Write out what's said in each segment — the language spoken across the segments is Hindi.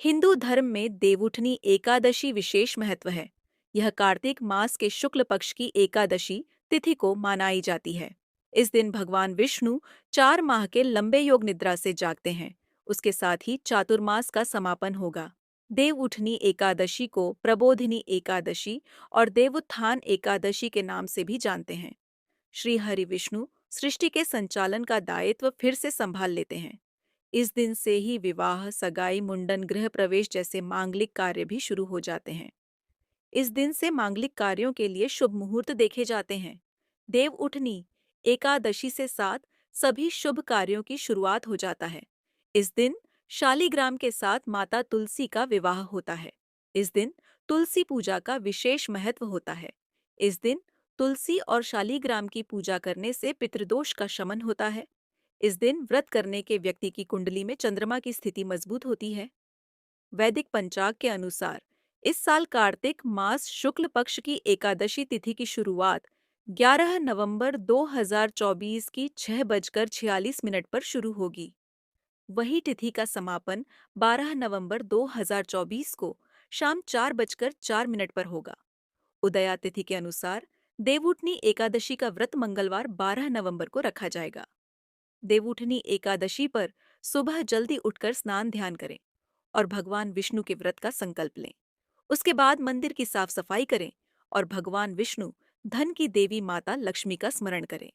हिंदू धर्म में देवउठनी एकादशी विशेष महत्व है। यह कार्तिक मास के शुक्ल पक्ष की एकादशी तिथि को मनाई जाती है। इस दिन भगवान विष्णु 4 माह के लंबे योग निद्रा से जागते हैं। उसके साथ ही चातुर्मास का समापन होगा। देवउठनी एकादशी को प्रबोधिनी एकादशी और देवोत्थान एकादशी के नाम से भी जानते हैं। श्री हरि विष्णु सृष्टि के संचालन का दायित्व फिर से संभाल लेते हैं। इस दिन से ही विवाह, सगाई, मुंडन, गृह प्रवेश जैसे मांगलिक कार्य भी शुरू हो जाते हैं। इस दिन से मांगलिक कार्यों के लिए शुभ मुहूर्त देखे जाते हैं। देव उठनी एकादशी से साथ सभी शुभ कार्यों की शुरुआत हो जाता है। इस दिन शालीग्राम के साथ माता तुलसी का विवाह होता है। इस दिन तुलसी पूजा का विशेष महत्व होता है। इस दिन तुलसी और शालीग्राम की पूजा करने से पितृदोष का शमन होता है। इस दिन व्रत करने के व्यक्ति की कुंडली में चंद्रमा की स्थिति मजबूत होती है। वैदिक पंचाग के अनुसार इस साल कार्तिक मास शुक्ल पक्ष की एकादशी तिथि की शुरुआत 11 नवंबर 2024 की 6:46 पर शुरू होगी। वही तिथि का समापन 12 नवंबर 2024 को शाम 4:04 पर होगा। उदया तिथि के अनुसार देवउठनी एकादशी का व्रत मंगलवार 12 नवंबर को रखा जाएगा। देवउठनी एकादशी पर सुबह जल्दी उठकर स्नान ध्यान करें और भगवान विष्णु के व्रत का संकल्प लें। उसके बाद मंदिर की साफ सफाई करें और भगवान विष्णु धन की देवी माता लक्ष्मी का स्मरण करें।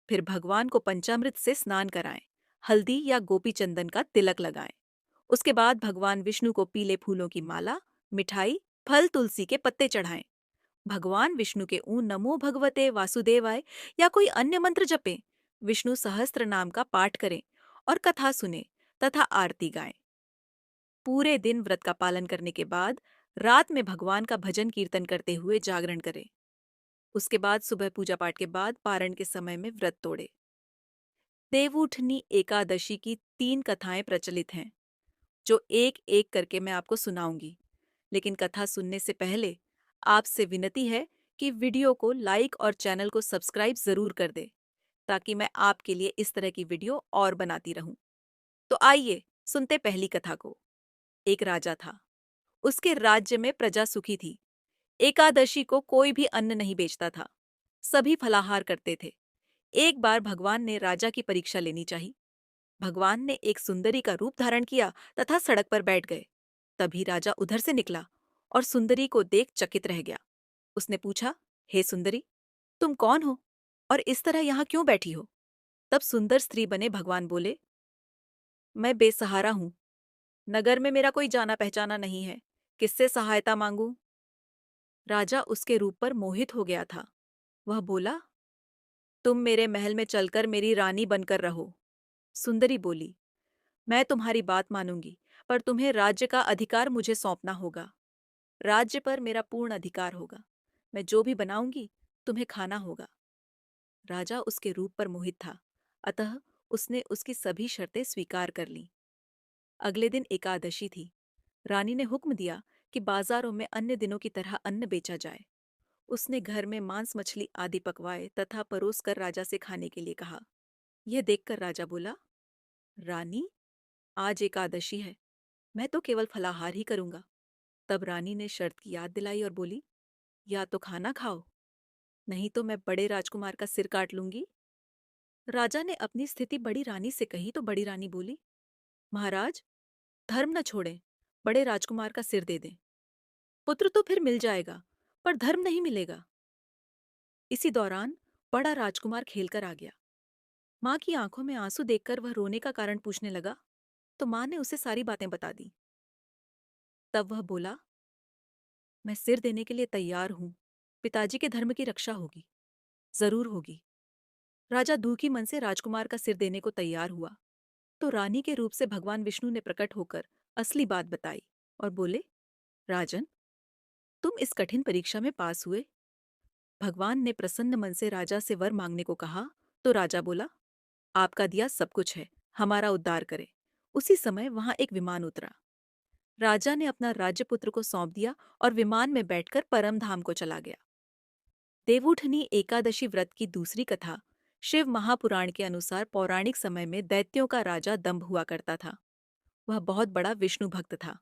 फिर भगवान को पंचामृत से स्नान कराएं, हल्दी या गोपी चंदन का तिलक लगाएं। उसके बाद भगवान विष्णु को पीले फूलों की माला, मिठाई, फल, तुलसी के पत्ते चढ़ाएं। भगवान विष्णु के ऊँ नमो भगवते वासुदेवाय या कोई अन्य मंत्र जपें। विष्णु सहस्त्र नाम का पाठ करें और कथा सुने तथा आरती गाएं। पूरे दिन व्रत का पालन करने के बाद रात में भगवान का भजन कीर्तन करते हुए जागरण करें। उसके बाद सुबह पूजा पाठ के बाद पारण के समय में व्रत तोड़े। देवउठनी एकादशी की 3 कथाएं प्रचलित हैं, जो एक एक करके मैं आपको सुनाऊंगी। लेकिन कथा सुनने से पहले आपसे विनती है कि वीडियो को लाइक और चैनल को सब्सक्राइब जरूर कर दे, ताकि मैं आपके लिए इस तरह की वीडियो और बनाती रहूं। तो आइए सुनते पहली कथा को। एक राजा था। उसके राज्य में प्रजा सुखी थी। एकादशी को कोई भी अन्न नहीं बेचता था। सभी फलाहार करते थे। एक बार भगवान ने राजा की परीक्षा लेनी चाहिए। भगवान ने एक सुंदरी का रूप धारण किया तथा सड़क पर बैठ गए। तभी राजा उधर से निकला और सुंदरी को देख चकित रह गया। उसने पूछा, हे सुंदरी, तुम कौन हो और इस तरह यहाँ क्यों बैठी हो? तब सुंदर स्त्री बने भगवान बोले, मैं बेसहारा हूँ। नगर में मेरा कोई जाना पहचाना नहीं है। किससे सहायता मांगूं? राजा उसके रूप पर मोहित हो गया था। वह बोला, तुम मेरे महल में चलकर मेरी रानी बनकर रहो। सुंदरी बोली, मैं तुम्हारी बात मानूंगी, पर तुम्हें राज्य का अधिकार मुझे सौंपना होगा। राज्य पर मेरा पूर्ण अधिकार होगा। मैं जो भी बनाऊंगी तुम्हें खाना होगा। राजा उसके रूप पर मोहित था, अतः उसने उसकी सभी शर्तें स्वीकार कर लीं। अगले दिन एकादशी थी। रानी ने हुक्म दिया कि बाजारों में अन्य दिनों की तरह अन्न बेचा जाए। उसने घर में मांस मछली आदि पकवाए तथा परोस कर राजा से खाने के लिए कहा। यह देखकर राजा बोला, रानी, आज एकादशी है, मैं तो केवल फलाहार ही करूंगा। तब रानी ने शर्त की याद दिलाई और बोली, या तो खाना खाओ, नहीं तो मैं बड़े राजकुमार का सिर काट लूंगी। राजा ने अपनी स्थिति बड़ी रानी से कही तो बड़ी रानी बोली, महाराज, धर्म न छोड़ें, बड़े राजकुमार का सिर दे दें। पुत्र तो फिर मिल जाएगा, पर धर्म नहीं मिलेगा। इसी दौरान बड़ा राजकुमार खेलकर आ गया। माँ की आंखों में आंसू देखकर वह रोने का कारण पूछने लगा, तो माँ ने उसे सारी बातें बता दी। तब वह बोला, मैं सिर देने के लिए तैयार हूँ। पिताजी के धर्म की रक्षा होगी, जरूर होगी। राजा दुखी मन से राजकुमार का सिर देने को तैयार हुआ, तो रानी के रूप से भगवान विष्णु ने प्रकट होकर असली बात बताई और बोले, राजन, तुम इस कठिन परीक्षा में पास हुए। भगवान ने प्रसन्न मन से राजा से वर मांगने को कहा, तो राजा बोला, आपका दिया सब कुछ है, हमारा उद्धार करे। उसी समय वहां एक विमान उतरा। राजा ने अपना राज्यपुत्र को सौंप दिया और विमान में बैठकर परम धाम को चला गया। देवउठनी एकादशी व्रत की दूसरी कथा शिव महापुराण के अनुसार पौराणिक समय में दैत्यों का राजा दंभ हुआ करता था। वह बहुत बड़ा विष्णु भक्त था।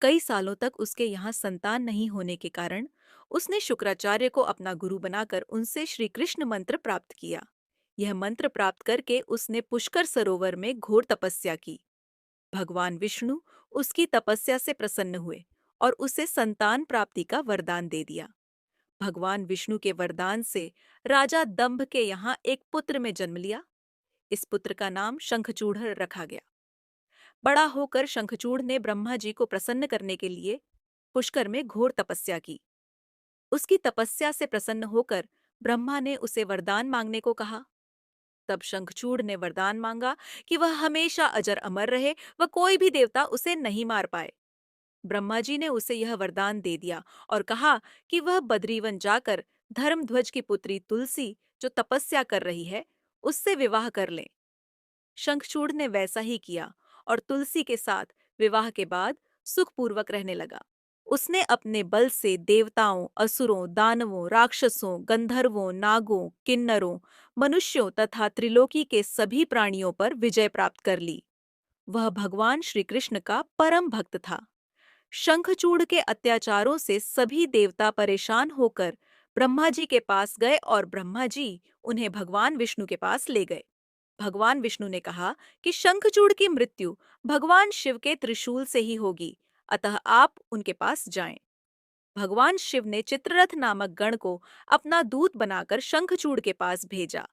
कई सालों तक उसके यहाँ संतान नहीं होने के कारण उसने शुक्राचार्य को अपना गुरु बनाकर उनसे श्री कृष्ण मंत्र प्राप्त किया। यह मंत्र प्राप्त करके उसने पुष्कर सरोवर में घोर तपस्या की। भगवान विष्णु उसकी तपस्या से प्रसन्न हुए और उसे संतान प्राप्ति का वरदान दे दिया। भगवान विष्णु के वरदान से राजा दंभ के यहाँ एक पुत्र में जन्म लिया। इस पुत्र का नाम शंखचूड़ रखा गया। बड़ा होकर शंखचूड़ ने ब्रह्मा जी को प्रसन्न करने के लिए पुष्कर में घोर तपस्या की। उसकी तपस्या से प्रसन्न होकर ब्रह्मा ने उसे वरदान मांगने को कहा। तब शंखचूड़ ने वरदान मांगा कि वह हमेशा अजर अमर रहे, वह कोई भी देवता उसे नहीं मार पाए। ब्रह्मा जी ने उसे यह वरदान दे दिया और कहा कि वह बद्रीवन जाकर धर्मध्वज की पुत्री तुलसी, जो तपस्या कर रही है, उससे विवाह कर ले। शंखचूड़ ने वैसा ही किया और तुलसी के साथ विवाह के बाद सुखपूर्वक रहने लगा। उसने अपने बल से देवताओं, असुरों, दानवों, राक्षसों, गंधर्वों, नागों, किन्नरों, मनुष्यों तथा त्रिलोकी के सभी प्राणियों पर विजय प्राप्त कर ली। वह भगवान श्री कृष्ण का परम भक्त था। शंखचूड़ के अत्याचारों से सभी देवता परेशान होकर ब्रह्मा जी के पास गए और ब्रह्मा जी उन्हें भगवान विष्णु के पास ले गए। भगवान विष्णु ने कहा कि शंखचूड़ की मृत्यु भगवान शिव के त्रिशूल से ही होगी, अतः आप उनके पास जाएं। भगवान शिव ने चित्ररथ नामक गण को अपना दूत बनाकर शंखचूड़ के पास भेजा।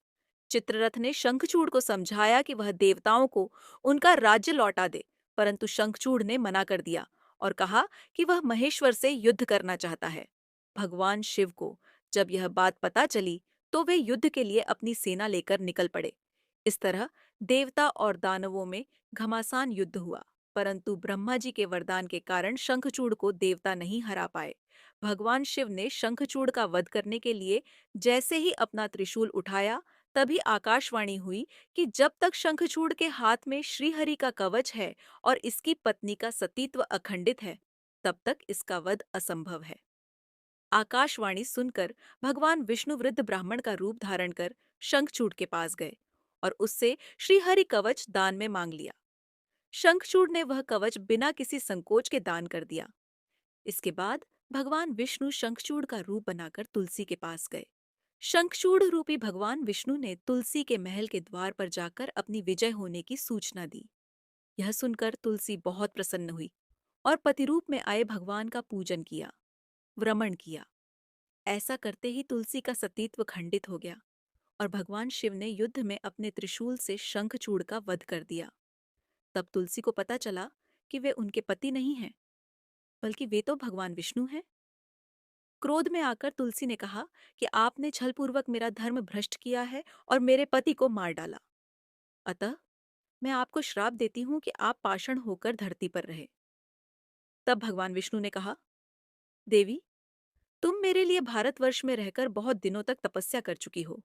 चित्ररथ ने शंखचूड़ को समझाया कि वह देवताओं को उनका राज्य लौटा दे, परंतु शंखचूड़ ने मना कर दिया और कहा कि वह महेश्वर से युद्ध करना चाहता है। भगवान शिव को जब यह बात पता चली तो वे युद्ध के लिए अपनी सेना लेकर निकल पड़े। इस तरह देवता और दानवों में घमासान युद्ध हुआ, परंतु ब्रह्मा जी के वरदान के कारण शंखचूड़ को देवता नहीं हरा पाए। भगवान शिव ने शंखचूड़ का वध करने के लिए जैसे ही अपना त्रिशूल उठाया, तभी आकाशवाणी हुई कि जब तक शंखचूड़ के हाथ में श्रीहरि का कवच है और इसकी पत्नी का सतीत्व अखंडित है, तब तक इसका वध असंभव है। आकाशवाणी सुनकर भगवान विष्णु वृद्ध ब्राह्मण का रूप धारण कर शंखचूड़ के पास गए और उससे श्रीहरि कवच दान में मांग लिया। शंखचूड़ ने वह कवच बिना किसी संकोच के दान कर दिया। इसके बाद भगवान विष्णु शंखचूड़ का रूप बनाकर तुलसी के पास गए। शंखचूड़ रूपी भगवान विष्णु ने तुलसी के महल के द्वार पर जाकर अपनी विजय होने की सूचना दी। यह सुनकर तुलसी बहुत प्रसन्न हुई और पतिरूप में आए भगवान का पूजन किया, व्रमण किया। ऐसा करते ही तुलसी का सतीत्व खंडित हो गया और भगवान शिव ने युद्ध में अपने त्रिशूल से शंखचूड़ का वध कर दिया। तब तुलसी को पता चला कि वे उनके पति नहीं हैं, बल्कि वे तो भगवान विष्णु हैं। क्रोध में आकर तुलसी ने कहा कि आपने छलपूर्वक मेरा धर्म भ्रष्ट किया है और मेरे पति को मार डाला। अतः मैं आपको श्राप देती हूं कि आप पाषाण होकर धरती पर रहे। तब भगवान विष्णु ने कहा, देवी, तुम मेरे लिए भारतवर्ष में रहकर बहुत दिनों तक तपस्या कर चुकी हो।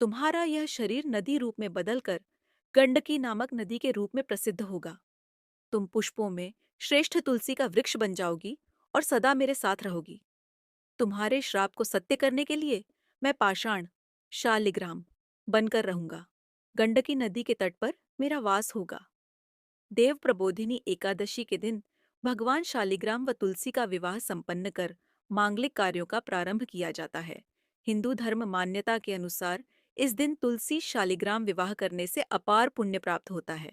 तुम्हारा यह शरीर नदी रूप में बदलकर गंडकी नामक नदी के रूप में प्रसिद्ध होगा। तुम पुष्पों में श्रेष्ठ तुलसी का वृक्ष बन जाओगी और सदा मेरे साथ रहोगी। तुम्हारे श्राप को सत्य करने के लिए मैं पाषाण, शालिग्राम बनकर रहूंगा। गंडकी नदी के तट पर मेरा वास होगा। देव प्रबोधिनी एकादशी के दिन भगवान शालिग्राम व तुलसी का विवाह संपन्न कर मांगलिक कार्यों का प्रारंभ किया जाता है। हिंदू धर्म मान्यता के अनुसार इस दिन तुलसी शालिग्राम विवाह करने से अपार पुण्य प्राप्त होता है।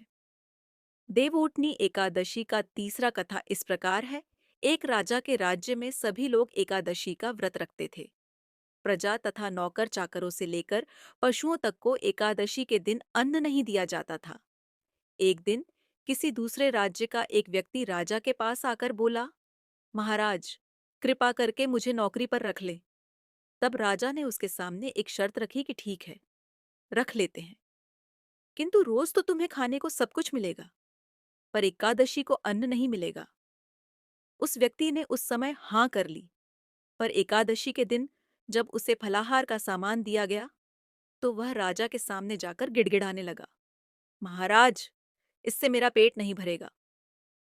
देवउठनी एकादशी का तीसरा कथा इस प्रकार है। एक राजा के राज्य में सभी लोग एकादशी का व्रत रखते थे। प्रजा तथा नौकर चाकरों से लेकर पशुओं तक को एकादशी के दिन अन्न नहीं दिया जाता था। एक दिन किसी दूसरे राज्य का एक व्यक्ति राजा के पास आकर बोला, महाराज, कृपा करके मुझे नौकरी पर रख ले। तब राजा ने उसके सामने एक शर्त रखी कि ठीक है, रख लेते हैं, किंतु रोज तो तुम्हें खाने को सब कुछ मिलेगा, पर एकादशी को अन्न नहीं मिलेगा। उस व्यक्ति ने उस समय हाँ कर ली, पर एकादशी के दिन जब उसे फलाहार का सामान दिया गया तो वह राजा के सामने जाकर गिड़गिड़ाने लगा, महाराज, इससे मेरा पेट नहीं भरेगा,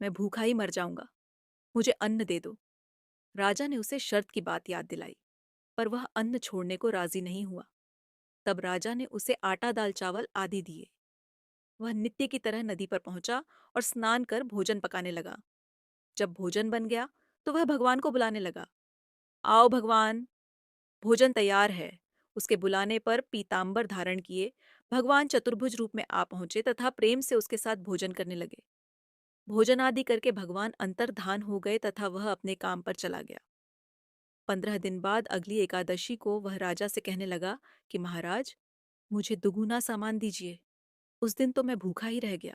मैं भूखा ही मर जाऊंगा, मुझे अन्न दे दो। राजा ने उसे शर्त की बात याद दिलाई, पर वह अन्न छोड़ने को राजी नहीं हुआ। तब राजा ने उसे आटा दाल चावल आदि दिए। वह नित्य की तरह नदी पर पहुंचा और स्नान कर भोजन पकाने लगा। जब भोजन बन गया तो वह भगवान को बुलाने लगा। आओ भगवान, भोजन तैयार है। उसके बुलाने पर पीतांबर धारण किए भगवान चतुर्भुज रूप में आ पहुंचे तथा प्रेम से उसके साथ भोजन करने लगे। भोजन आदि करके भगवान अंतर्धान हो गए तथा वह अपने काम पर चला गया। 15 दिन बाद अगली एकादशी को वह राजा से कहने लगा कि महाराज, मुझे दुगुना सामान दीजिए। उस दिन तो मैं भूखा ही रह गया।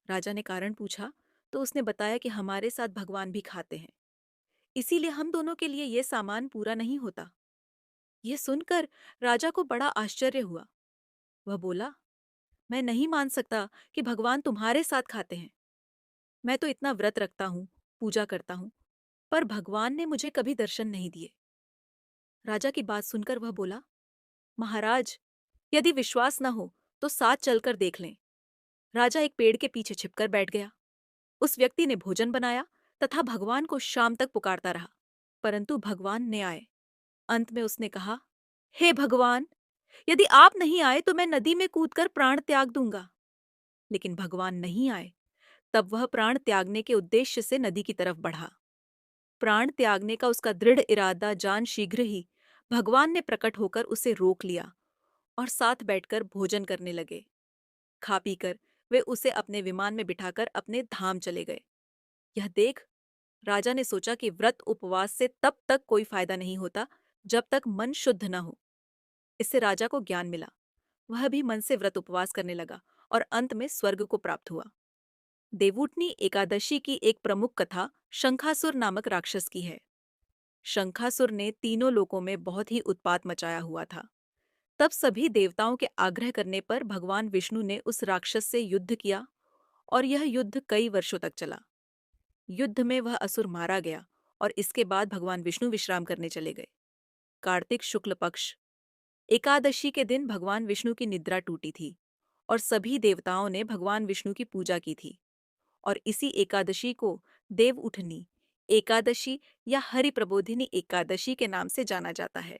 राजा ने कारण पूछा तो उसने बताया कि हमारे साथ भगवान भी खाते हैं, इसीलिए हम दोनों के लिए ये सामान पूरा नहीं होता। यह सुनकर राजा को बड़ा आश्चर्य हुआ। वह बोला, मैं नहीं मान सकता कि भगवान तुम्हारे साथ खाते हैं। मैं तो इतना व्रत रखता हूँ, पूजा करता हूँ, पर भगवान ने मुझे कभी दर्शन नहीं दिए। राजा की बात सुनकर वह बोला, महाराज, यदि विश्वास न हो तो साथ चलकर देख लें। राजा एक पेड़ के पीछे छिपकर बैठ गया। उस व्यक्ति ने भोजन बनाया तथा भगवान को शाम तक पुकारता रहा, परंतु भगवान न आए। अंत में उसने कहा, हे भगवान, यदि आप नहीं आए तो मैं नदी में कूदकर प्राण त्याग दूंगा। लेकिन भगवान नहीं आए। तब वह प्राण त्यागने के उद्देश्य से नदी की तरफ बढ़ा। प्राण त्यागने का उसका दृढ़ इरादा जान शीघ्र ही भगवान ने प्रकट होकर उसे रोक लिया और साथ बैठकर भोजन करने लगे। खा पीकर वे उसे अपने विमान में बिठाकर अपने धाम चले गए। यह देख राजा ने सोचा कि व्रत उपवास से तब तक कोई फायदा नहीं होता जब तक मन शुद्ध न हो। इससे राजा को ज्ञान मिला। वह भी मन से व्रत उपवास करने लगा और अंत में स्वर्ग को प्राप्त हुआ। देवउठनी एकादशी की एक प्रमुख कथा शंखासुर नामक राक्षस की है। शंखासुर ने तीनों लोकों में बहुत ही उत्पात मचाया हुआ था। तब सभी देवताओं के आग्रह करने पर भगवान विष्णु ने उस राक्षस से युद्ध किया और यह युद्ध कई वर्षों तक चला। युद्ध में वह असुर मारा गया और इसके बाद भगवान विष्णु विश्राम करने चले गए। कार्तिक शुक्ल पक्ष एकादशी के दिन भगवान विष्णु की निद्रा टूटी थी और सभी देवताओं ने भगवान विष्णु की पूजा की थी और इसी एकादशी को देवउठनी एकादशी या हरि प्रबोधिनी एकादशी के नाम से जाना जाता है।